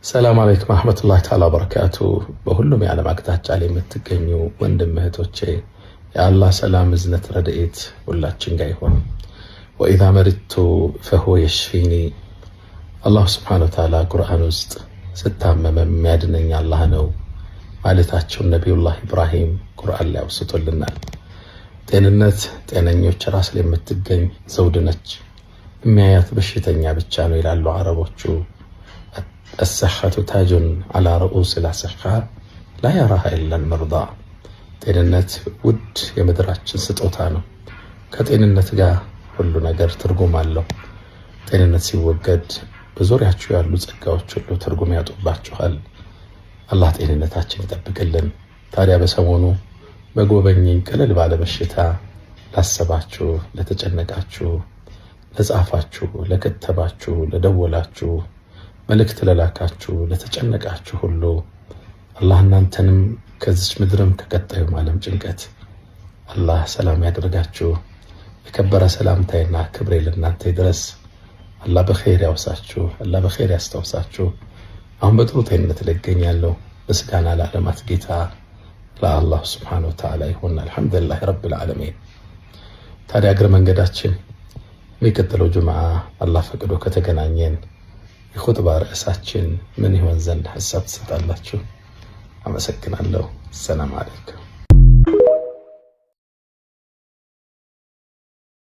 ሰላም አለይኩም ወራህመቱላሂ ተዓላ ወበረካቱ። በሁሉም የዓለም አቅጣጫ ላይ የምትገኙ ወንድም እህቶቼ የአላህ ሰላም እዝነት ረድኤት ሁላችን ጋር ይሁን። ወኢዛ መሪቱ ፈሁወ የሽፊኒ አላህ ሱብሓነሁ ወተዓላ ቁርአን ውስጥ ስታመም የሚያድነኝ አላህ ነው ማለታቸውን ነቢዩላህ ኢብራሂም ቁርአን ላይ አውስቶልናል። ጤንነት ጤነኞች ራስ ላይ የምትገኝ ዘውድ ነች፣ የሚያያት በሽተኛ ብቻ ነው ይላሉ አረቦቹ። الصحة تاج على رؤوس الأصحاء لا يراها إلا المرضى። ጤንነት ውድ የምድራችን ስጦታ ነው። ከጤንነት ጋር ሁሉ ነገር ትርጉም አለው። ጤንነት ሲወገድ በዙሪያችሁ ያሉ ጸጋዎች ሁሉ ትርጉም ያጡባችኋል። አላህ ጤንነታችን ይጠብቅልን። ታዲያ በሰሞኑ በጎበኘኝ ቀለል ባለ በሽታ ላሰባችሁ፣ ለተጨነቃችሁ፣ ለጻፋችሁ፣ ለከተባችሁ፣ ለደወላችሁ፣ መልእክት ለላካችሁ፣ ለተጨነቃችሁ ሁሉ አላህ እናንተንም ከዚች ምድርም ከቀጣዩም ዓለም ጭንቀት አላህ ሰላም ያደርጋችሁ። የከበረ ሰላምታይና ክብሬ ለእናንተ ይድረስ። አላህ በኸይር ያውሳችሁ፣ አላህ በኸይር ያስታውሳችሁ። አሁን በጥሩ ጤንነት ላይ እገኛለሁ። ምስጋና ለዓለማት ጌታ ለአላህ ሱብሓነሁ ወተዓላ ይሁን። አልሐምዱሊላህ ረብል ዓለሚን። ታዲያ እግረ መንገዳችን የሚቀጥለው ጁምዓ አላህ ፈቅዶ ከተገናኘን የኹጥባ ርዕሳችን ምን ይሆን ዘንድ ሐሳብ ትሰጣላችሁ? አመሰግናለሁ። ሰላም አለይኩም።